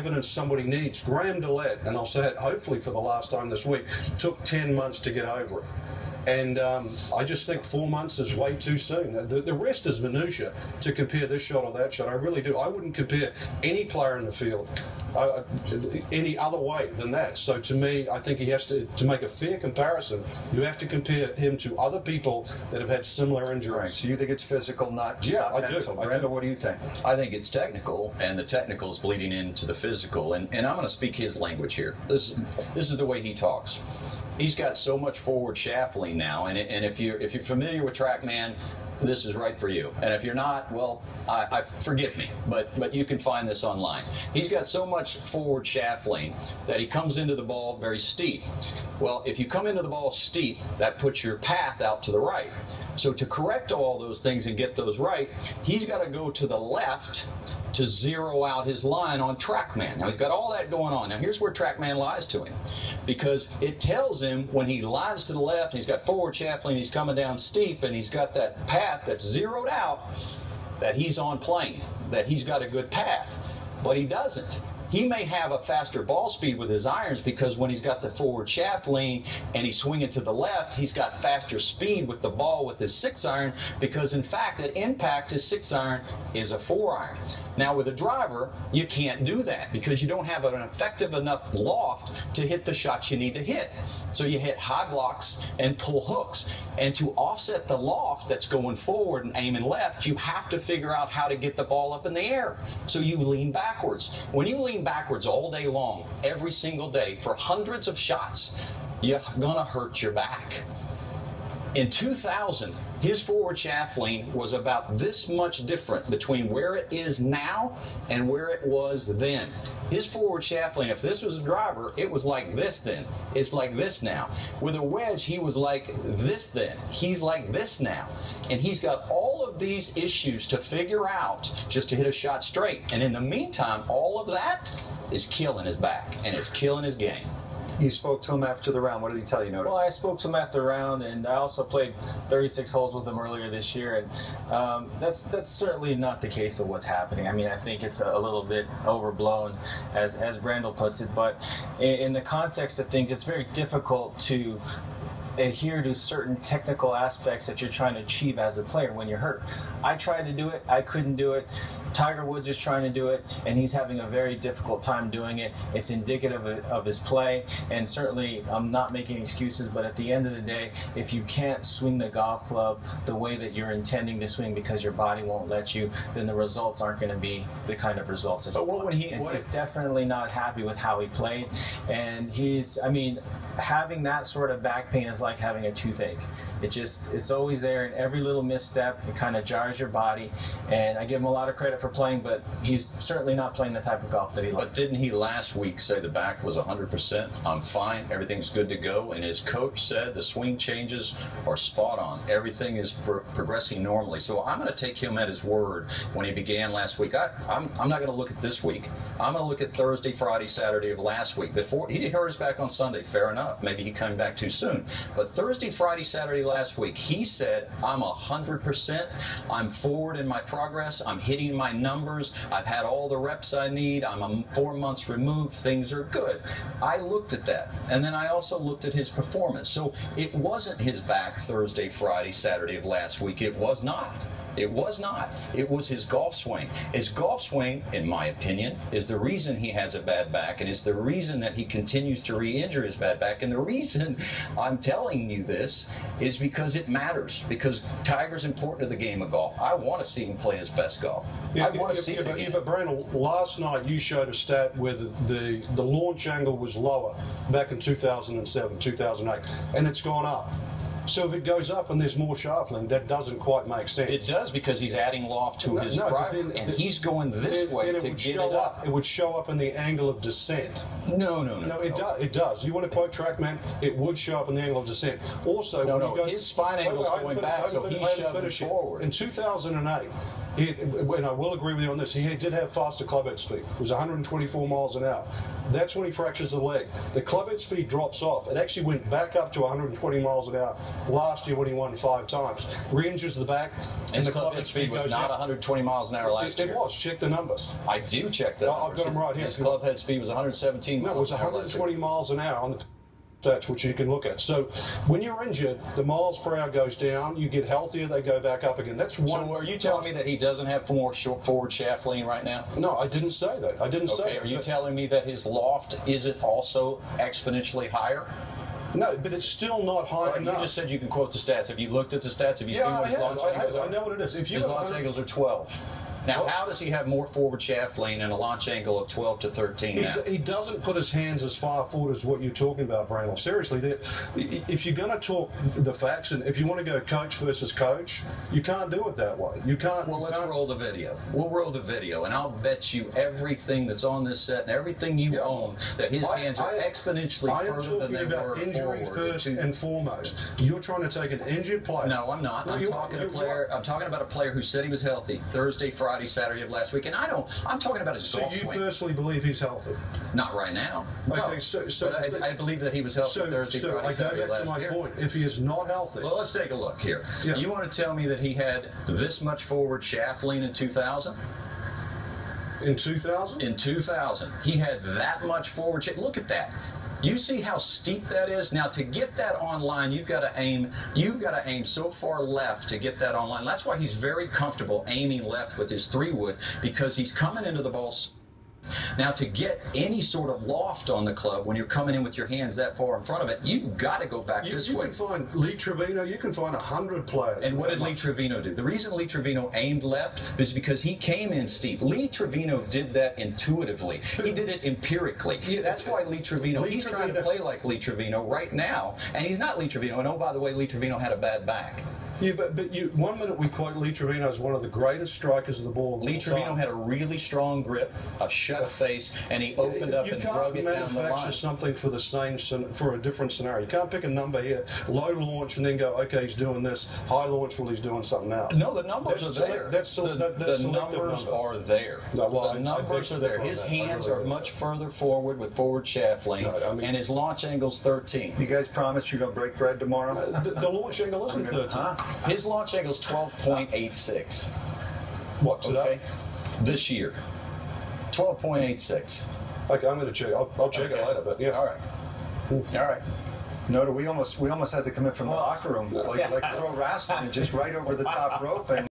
evidence somebody needs. Graham Dillette, and I'll say it hopefully for the last time this week, took 10 months to get over it. And I just think 4 months is way too soon. The rest is minutiae to compare this shot or that shot. I really do. I wouldn't compare any player in the field any other way than that. So to me, I think he has to make a fair comparison, you have to compare him to other people that have had similar injuries. Right. So you think it's physical, not I mental. do. Brandel, what do you think? I think it's technical, and the technical is bleeding into the physical. And I'm going to speak his language here. This is the way he talks. He's got so much forward shaft lean now, and if you're familiar with TrackMan, this is right for you. And if you're not, well, I forgive me, but you can find this online. He's got so much forward shaft lean that he comes into the ball very steep. Well, if you come into the ball steep, that puts your path out to the right. So to correct all those things and get those right, he's got to go to the left to zero out his line on TrackMan. Now, he's got all that going on. Now, here's where TrackMan lies to him, because it tells him when he lines to the left, and he's got forward shaft lean, he's coming down steep, and he's got that path that's zeroed out, that he's on plane, that he's got a good path. But he doesn't. He may have a faster ball speed with his irons because when he's got the forward shaft lean and he's swinging to the left, he's got faster speed with the ball with his 6-iron, because in fact at impact his 6-iron is a 4-iron. Now with a driver, you can't do that because you don't have an effective enough loft to hit the shots you need to hit. So you hit high blocks and pull hooks. And to offset the loft that's going forward and aiming left, you have to figure out how to get the ball up in the air. So you lean backwards. When you lean backwards all day long, every single day, for hundreds of shots, you're gonna hurt your back. In 2000, his forward shaft lean was about this much different between where it is now and where it was then. His forward shaft lean, if this was a driver, it was like this then. It's like this now. With a wedge, he was like this then. He's like this now. And he's got all of these issues to figure out just to hit a shot straight. And in the meantime, all of that is killing his back and it's killing his game. You spoke to him after the round. What did he tell you, Noto? Well, I spoke to him after the round, and I also played 36 holes with him earlier this year, and that's certainly not the case of what's happening. I mean, I think it's a little bit overblown, as Brandel puts it, but in the context of things, it's very difficult to adhere to certain technical aspects that you're trying to achieve as a player when you're hurt. I tried to do it. I couldn't do it. Tiger Woods is trying to do it, and he's having a very difficult time doing it. It's indicative of his play, and certainly I'm not making excuses, but at the end of the day, if you can't swing the golf club the way that you're intending to swing because your body won't let you, then the results aren't going to be the kind of results that you want. He's definitely not happy with how he played, and having that sort of back pain is like having a toothache. It's always there, and every little misstep, it kind of jars your body, and I give him a lot of credit for playing, but he's certainly not playing the type of golf that he likes. But didn't he last week say the back was 100%? I'm fine, everything's good to go, and his coach said the swing changes are spot on. Everything is progressing normally. So I'm going to take him at his word when he began last week. I'm not going to look at this week. I'm going to look at Thursday, Friday, Saturday of last week. Before he hurt his back on Sunday, fair enough. Maybe he came back too soon. But Thursday, Friday, Saturday last week, he said, I'm 100%. I'm forward in my progress. I'm hitting my numbers. I've had all the reps I need. I'm 4 months removed. Things are good. I looked at that. And then I also looked at his performance. So it wasn't his back Thursday, Friday, Saturday of last week. It was not. It was not. It was his golf swing. His golf swing, in my opinion, is the reason he has a bad back, and it's the reason that he continues to re-injure his bad back. And the reason I'm telling you this is because it matters. Because Tiger's important to the game of golf. I want to see him play his best golf. I want to see it again. But Brandel, last night you showed a stat where the launch angle was lower back in 2007, 2008, and it's gone up. So if it goes up and there's more shaft lean, that doesn't quite make sense. It does, because he's adding loft to his driver, and he's going this way to get it up. It would show up in the angle of descent. No, it does. You want to quote TrackMan? It would show up in the angle of descent. Also, his spine angle's going back, so he's shoving forward. In 2008, and I will agree with you on this, he did have faster clubhead speed. It was 124 miles an hour. That's when he fractures the leg. The clubhead speed drops off. It actually went back up to 120 miles an hour last year when he won 5 times. Re-injures the back, and His the clubhead speed was not 120 miles an hour last year. It was. Check the numbers. I do check that. I've got them right here. His clubhead speed was 117 No, it miles was an hour. 120 miles an hour on the stats, which you can look at. So when you're injured, the miles per hour goes down. You get healthier, they go back up again. That's one. So are you telling me that he doesn't have more forward shaft lean right now? No, I didn't say that. I didn't say that. Okay, are you telling me that his loft isn't also exponentially higher? No, but it's still not high enough. You just said you can quote the stats. Have you looked at the stats? Have you seen what his launch angles are? I know what it is. If you his launch angles are 12. Now, how does he have more forward shaft lean and a launch angle of 12 to 13 now? He doesn't put his hands as far forward as what you're talking about, Brandel. Seriously, if you're going to talk the facts, and if you want to go coach versus coach, you can't do it that way. You can't. Well, let's roll the video. We'll roll the video, and I'll bet you everything that's on this set and everything you own that his hands are exponentially further than they were forward. I am talking about injury first and foremost. You're trying to take an injured player. No, I'm not. I'm talking about a player who said he was healthy Thursday, Friday, Saturday of last week, and I'm talking about his golf swing. So you personally believe he's healthy? Not right now. Okay, no. But I believe that he was healthy Thursday, Friday, Saturday last year. I go back to my point. If he is not healthy, well, let's take a look here. Yeah. You want to tell me that he had this much forward shaft lean in 2000? In 2000? In 2000, he had that much forward shaft. Look at that. You see how steep that is? Now, to get that online, you've got to aim so far left to get that online. That's why he's very comfortable aiming left with his 3-wood, because he's coming into the ball. Now, to get any sort of loft on the club when you're coming in with your hands that far in front of it, you've got to go back this way. You can find Lee Trevino, you can find 100 players. And what did Lee Trevino do? The reason Lee Trevino aimed left is because he came in steep. Lee Trevino did that intuitively. He did it empirically. That's why Lee Trevino, he's trying to play like Lee Trevino right now, and he's not Lee Trevino. And oh, by the way, Lee Trevino had a bad back. Yeah, but 1 minute we quote Lee Trevino as one of the greatest strikers of the ball. Lee Trevino had a really strong grip, a shut face, and he opened up and drug it down the line. You can't manufacture something for a different scenario. You can't pick a number here, low launch, and then go, okay, he's doing this. High launch, well, he's doing something else. No, the numbers are there. The numbers are there. The numbers are there. His hands are much further forward with forward shaft lane, and his launch angle's 13. You guys promise you're going to break bread tomorrow? The launch angle isn't 13. His launch angle is 12.86. What, today? Okay. This year. 12.86. Okay, I'm going to check. I'll check it later, but yeah. All right. All right. No, we almost had to come in from the locker room like pro wrestling, just right over the top rope and